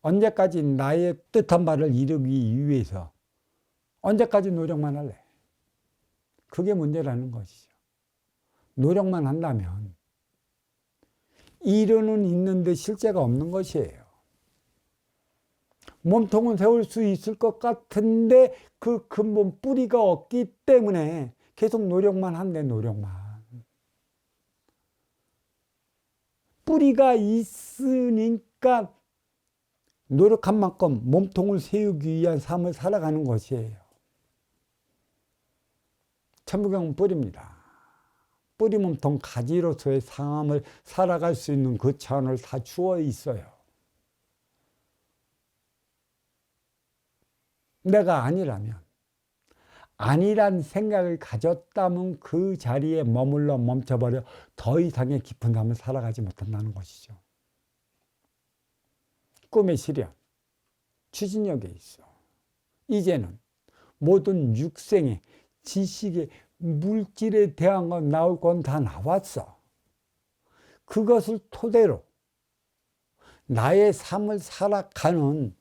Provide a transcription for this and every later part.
언제까지 나의 뜻한 바를 이루기 위해서 언제까지 노력만 할래? 그게 문제라는 것이죠. 노력만 한다면 이론은 있는데 실제가 없는 것이에요. 몸통은 세울 수 있을 것 같은데 그 근본 뿌리가 없기 때문에 계속 노력만 한대. 노력만. 뿌리가 있으니까 노력한 만큼 몸통을 세우기 위한 삶을 살아가는 것이에요. 천부경은 뿌리입니다. 뿌리 몸통 가지로서의 삶을 살아갈 수 있는 그 차원을 다 주어 있어요. 내가 아니라면, 아니란 생각을 가졌다면 그 자리에 머물러 멈춰버려 더 이상의 깊은 삶을 살아가지 못한다는 것이죠. 꿈의 실현, 추진력에 있어. 이제는 모든 육생의 지식의 물질에 대한 건 나올 건 다 나왔어. 그것을 토대로 나의 삶을 살아가는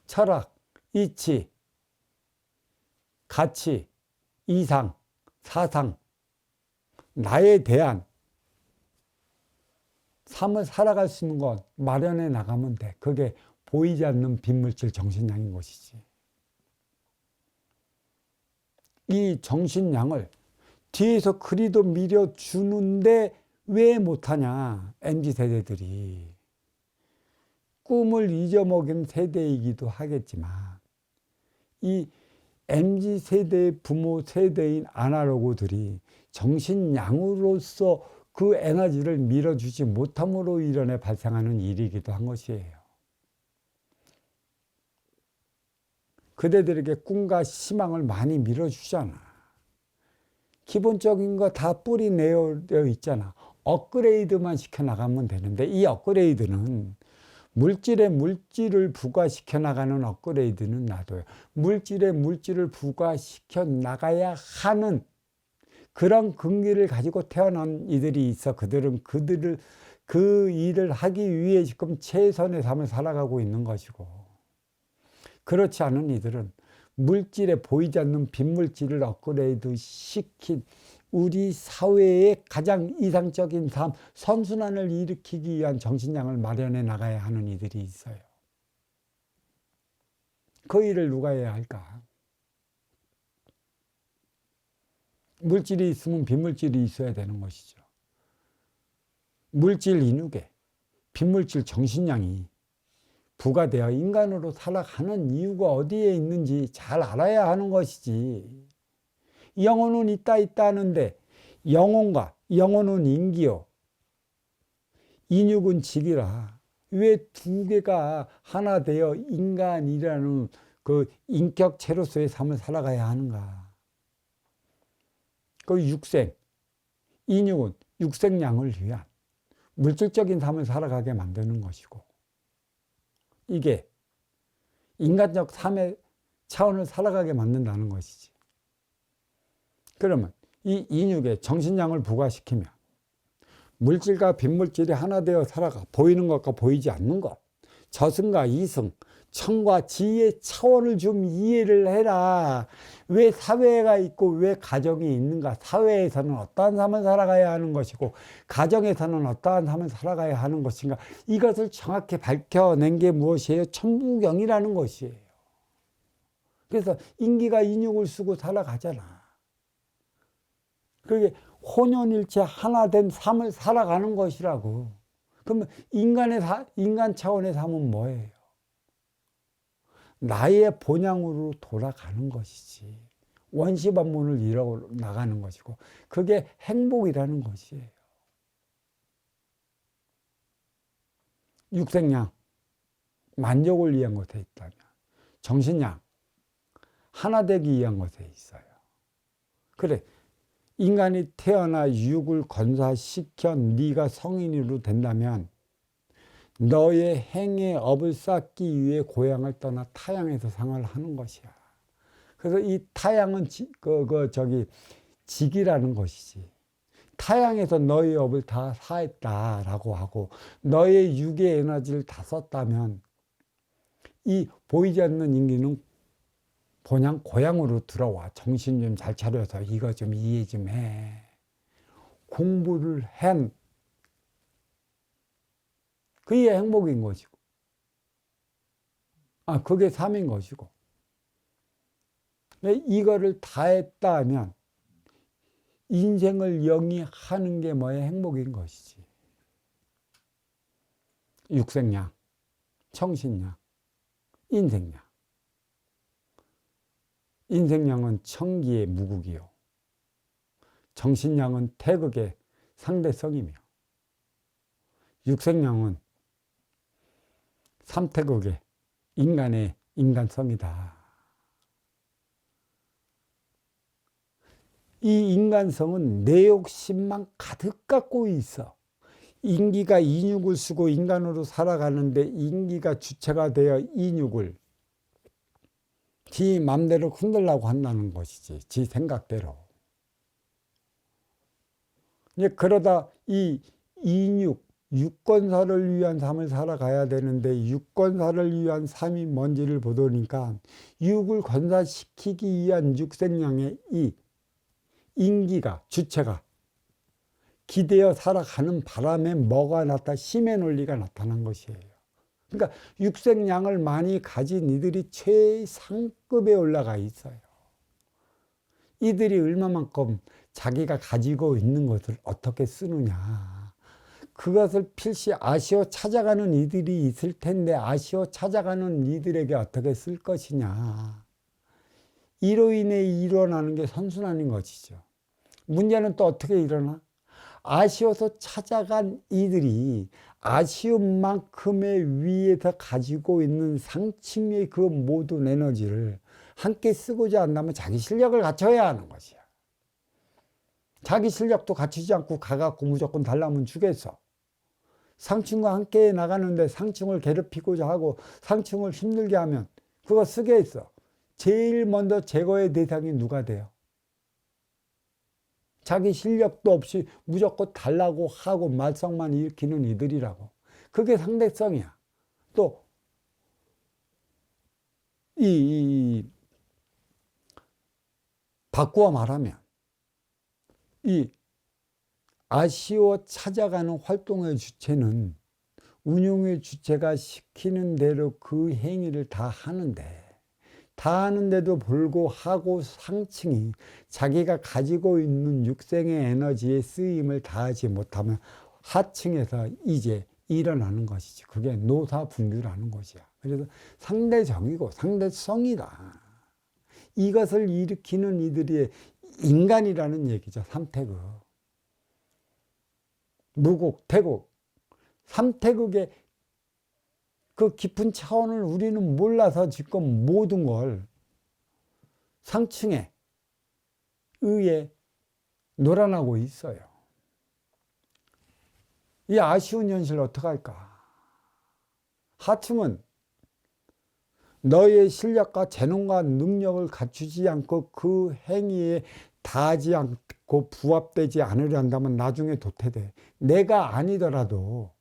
철학, 이치, 가치, 이상, 사상, 나에 대한 삶을 살아갈 수 있는 것 마련해 나가면 돼. 그게 보이지 않는 빈물질 정신량인 것이지. 이 정신량을 뒤에서 그리도 밀어주는데 왜 못하냐, MZ세대들이. 꿈을 잊어먹은 세대이기도 하겠지만 이 MZ세대의 부모 세대인 아날로그들이 정신량으로서 그 에너지를 밀어주지 못함으로 일어나 발생하는 일이기도 한 것이에요. 그대들에게 꿈과 희망을 많이 밀어주잖아. 기본적인 거 다 뿌리 내어 있잖아. 업그레이드만 시켜나가면 되는데 이 업그레이드는 물질에 물질을 부과시켜 나가는 업그레이드는 놔둬요. 물질에 물질을 부과시켜 나가야 하는 그런 근기를 가지고 태어난 이들이 있어. 그들은 그 일을 하기 위해 지금 최선의 삶을 살아가고 있는 것이고, 그렇지 않은 이들은 물질에 보이지 않는 빈물질을 업그레이드 시킨 우리 사회의 가장 이상적인 삶, 선순환을 일으키기 위한 정신량을 마련해 나가야 하는 이들이 있어요. 그 일을 누가 해야 할까? 물질이 있으면 빈물질이 있어야 되는 것이죠. 물질 인육에 빈물질 정신량이 부과되어 인간으로 살아가는 이유가 어디에 있는지 잘 알아야 하는 것이지. 영혼은 있다 하는데 영혼과 영혼은 인기요, 인육은 직이라 왜 두 개가 하나 되어 인간이라는 그 인격체로서의 삶을 살아가야 하는가? 그 육생, 인육은 육생량을 위한 물질적인 삶을 살아가게 만드는 것이고, 이게 인간적 삶의 차원을 살아가게 만든다는 것이지. 그러면 이 인육에 정신량을 부과시키면 물질과 빈물질이 하나 되어 살아가 보이는 것과 보이지 않는 것, 저승과 이승, 천과 지의 차원을 좀 이해를 해라. 왜 사회가 있고 왜 가정이 있는가? 사회에서는 어떠한 삶을 살아가야 하는 것이고 가정에서는 어떠한 삶을 살아가야 하는 것인가? 이것을 정확히 밝혀낸 게 무엇이에요? 천부경이라는 것이에요. 그래서 인기가 인육을 쓰고 살아가잖아. 그게 혼연일체 하나 된 삶을 살아가는 것이라고. 그러면 인간 차원의 삶은 뭐예요? 나의 본향으로 돌아가는 것이지. 원시반문을 이뤄 나가는 것이고, 그게 행복이라는 것이에요. 육생양, 만족을 위한 것에 있다면, 정신양, 하나 되기 위한 것에 있어요. 그래, 인간이 태어나 육을 건사시켜 네가 성인으로 된다면 너의 행의 업을 쌓기 위해 고향을 떠나 타양에서 생활을 하는 것이야. 그래서 이 타양은 직이라는 것이지. 타양에서 너의 업을 다 사했다라고 하고 너의 육의 에너지를 다 썼다면 이 보이지 않는 인기는 그냥 고향으로 들어와. 정신 좀 잘 차려서 이거 좀 이해 좀 해. 공부를 한 그게 행복인 것이고, 그게 삶인 것이고. 이거를 다 했다 하면 인생을 영위하는 게 뭐야? 행복인 것이지. 육생양, 청신양, 인생양. 인생양은 청기의 무국이요. 정신양은 태극의 상대성이며, 육생양은 삼태극의 인간의 인간성이다. 이 인간성은 내 욕심만 가득 갖고 있어. 인기가 인육을 쓰고 인간으로 살아가는데 인기가 주체가 되어 인육을 지 맘대로 흔들려고 한다는 것이지. 지 생각대로. 그러다 이 인육, 유권사를 위한 삶을 살아가야 되는데 유권사를 위한 삶이 뭔지를 보더니까 육을 건사시키기 위한 육생량의 이 인기가, 주체가 기대어 살아가는 바람에 뭐가 힘의 논리가 나타난 것이에요. 그러니까 육생량을 많이 가진 이들이 최상급에 올라가 있어요. 이들이 얼마만큼 자기가 가지고 있는 것을 어떻게 쓰느냐. 그것을 필시 아쉬워 찾아가는 이들이 있을 텐데 아쉬워 찾아가는 이들에게 어떻게 쓸 것이냐. 이로 인해 일어나는 게 선순환인 것이죠. 문제는 또 어떻게 일어나? 아쉬워서 찾아간 이들이 아쉬운 만큼의 위에서 가지고 있는 상층의 그 모든 에너지를 함께 쓰고자 한다면 자기 실력을 갖춰야 하는 것이야. 자기 실력도 갖추지 않고 가갖고 무조건 달라면 주겠어. 상층과 함께 나가는데 상층을 괴롭히고자 하고 상층을 힘들게 하면 그거 쓰겠어. 제일 먼저 제거의 대상이 누가 돼요? 자기 실력도 없이 무조건 달라고 하고 말썽만 일으키는 이들이라고. 그게 상대성이야. 또 바꾸어 말하면 이 아쉬워 찾아가는 활동의 주체는 운용의 주체가 시키는 대로 그 행위를 다 하는데도 불구하고 상층이 자기가 가지고 있는 육생의 에너지의 쓰임을 다하지 못하면 하층에서 이제 일어나는 것이지. 그게 노사분규라는 것이야. 그래서 상대적이고 상대성이다. 이것을 일으키는 이들이 인간이라는 얘기죠. 삼태극. 무국, 태극. 삼태극의 그 깊은 차원을 우리는 몰라서 지금 모든 걸 상층에 의해 놀아나고 있어요. 이 아쉬운 현실을 어떡할까? 하층은 너의 실력과 재능과 능력을 갖추지 않고 그 행위에 다하지 않고 부합되지 않으려 한다면 나중에 도태돼. 내가 아니더라도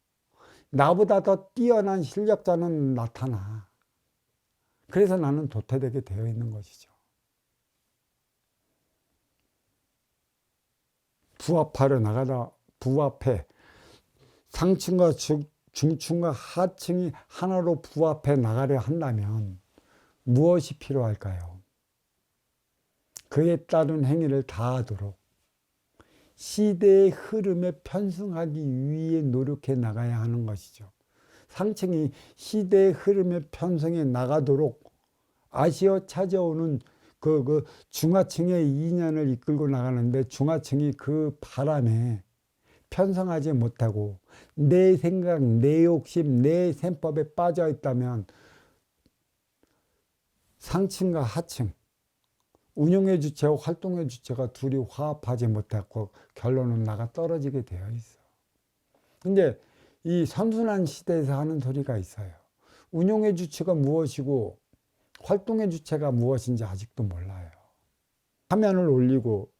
나보다 더 뛰어난 실력자는 나타나. 그래서 나는 도태되게 되어 있는 것이죠. 부합하려 나가다 부합해. 상층과 중층과 하층이 하나로 부합해 나가려 한다면 무엇이 필요할까요? 그에 따른 행위를 다하도록 시대의 흐름에 편승하기 위해 노력해 나가야 하는 것이죠. 상층이 시대의 흐름에 편승해 나가도록 아쉬워 찾아오는 그 중하층의 인연을 이끌고 나가는데 중하층이 그 바람에 편성하지 못하고 내 생각, 내 욕심, 내 셈법에 빠져 있다면 상층과 하층, 운용의 주체와 활동의 주체가 둘이 화합하지 못하고 결론은 나가 떨어지게 되어 있어. 근데 이 선순환 시대에서 하는 소리가 있어요. 운용의 주체가 무엇이고 활동의 주체가 무엇인지 아직도 몰라요. 화면을 올리고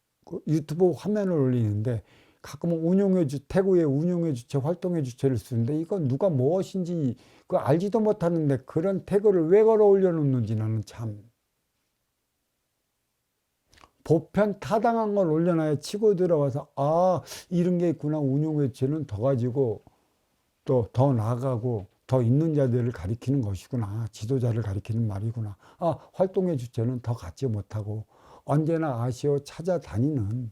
유튜브 화면을 올리는데 가끔은 태구의 운용의 주체, 활동의 주체를 쓰는데 이건 누가 무엇인지 그 알지도 못하는데 그런 태그를 왜 걸어 올려놓는지 나는 참. 보편 타당한 걸 올려놔야 치고 들어와서 이런 게 있구나. 운용의 주체는 더 가지고 또 더 나아가고 더 있는 자들을 가리키는 것이구나. 지도자를 가리키는 말이구나. 활동의 주체는 더 갖지 못하고 언제나 아쉬워 찾아다니는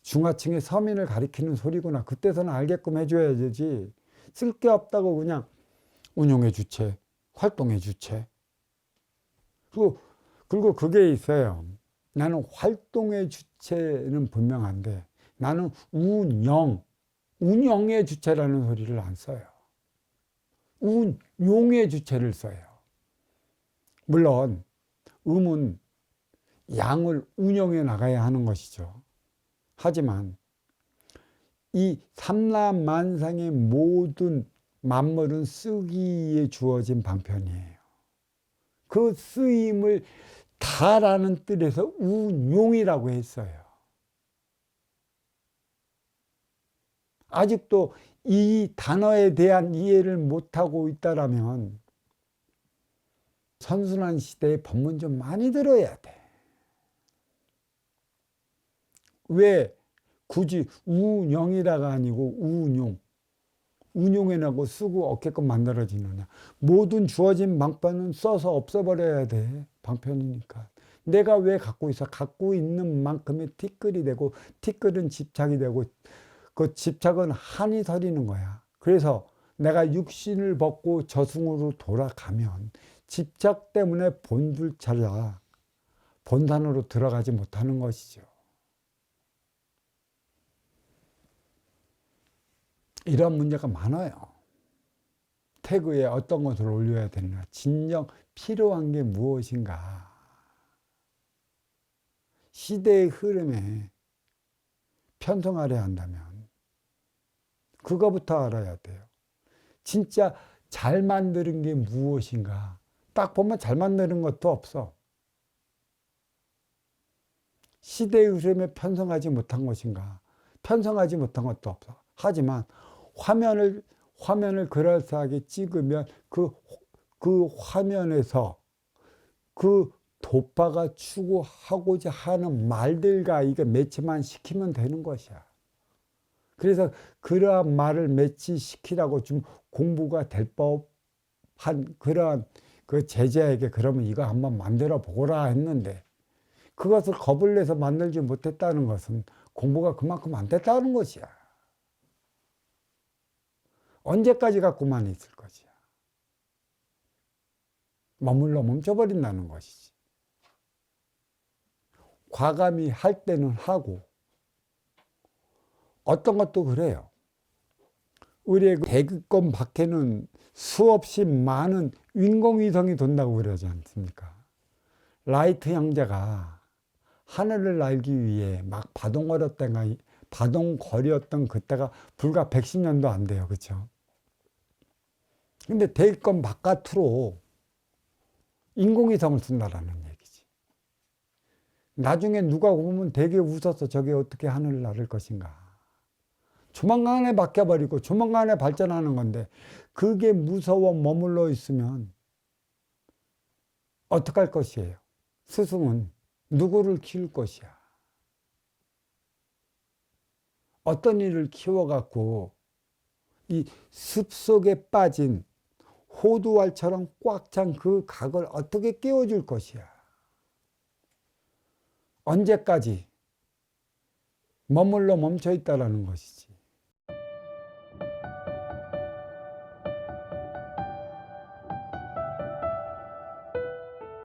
중하층의 서민을 가리키는 소리구나. 그때서는 알게끔 해줘야 되지. 쓸 게 없다고 그냥 운용의 주체, 활동의 주체. 그리고 그게 있어요. 나는 활동의 주체는 분명한데 나는 운영의 주체라는 소리를 안 써요. 운용의 주체를 써요. 물론 음은 양을 운영해 나가야 하는 것이죠. 하지만 이 삼라만상의 모든 만물은 쓰기에 주어진 방편이에요. 그 쓰임을 다라는 뜻에서 운용이라고 했어요. 아직도 이 단어에 대한 이해를 못하고 있다라면 선순환 시대에 법문 좀 많이 들어야 돼. 왜 굳이 운영이라가 아니고 운용해나고 쓰고 없게끔 만들어지느냐. 모든 주어진 방편은 써서 없애버려야 돼. 방편이니까. 내가 왜 갖고 있어? 갖고 있는 만큼의 티끌이 되고 티끌은 집착이 되고 그 집착은 한이 서리는 거야. 그래서 내가 육신을 벗고 저승으로 돌아가면 집착 때문에 본줄 찾아 본산으로 들어가지 못하는 것이죠. 이런 문제가 많아요. 태그에 어떤 것을 올려야 되느냐. 진정 필요한 게 무엇인가. 시대의 흐름에 편성하려 한다면 그거부터 알아야 돼요. 진짜 잘 만드는 게 무엇인가. 딱 보면 잘 만드는 것도 없어. 시대의 흐름에 편성하지 못한 것인가. 편성하지 못한 것도 없어. 하지만 화면을 그럴싸하게 찍으면 그 화면에서 그 도파가 추구하고자 하는 말들과 이게 매치만 시키면 되는 것이야. 그래서 그러한 말을 매치시키라고 좀 공부가 될 법한 그러한 그 제자에게 그러면 이거 한번 만들어 보거라 했는데 그것을 겁을 내서 만들지 못했다는 것은 공부가 그만큼 안 됐다는 것이야. 언제까지 갖고만 있을 것이야. 머물러 멈춰버린다는 것이지. 과감히 할 때는 하고 어떤 것도 그래요. 우리의 대기권 밖에는 수없이 많은 인공위성이 돈다고 그러지 않습니까? 라이트 형제가 하늘을 날기 위해 막 바동거리였던 그때가 불과 110년도 안 돼요. 그렇죠? 근데 대기권 바깥으로 인공위성을 쓴다라는 얘기지. 나중에 누가 보면 되게 웃어서 저게 어떻게 하늘을 나를 것인가. 조만간에 바뀌어버리고 조만간에 발전하는 건데 그게 무서워 머물러 있으면 어떡할 것이에요? 스승은 누구를 키울 것이야? 어떤 일을 키워갖고 이 숲속에 빠진 호두알처럼 꽉 찬 그 각을 어떻게 깨워줄 것이야? 언제까지 머물러 멈춰 있다라는 것이지.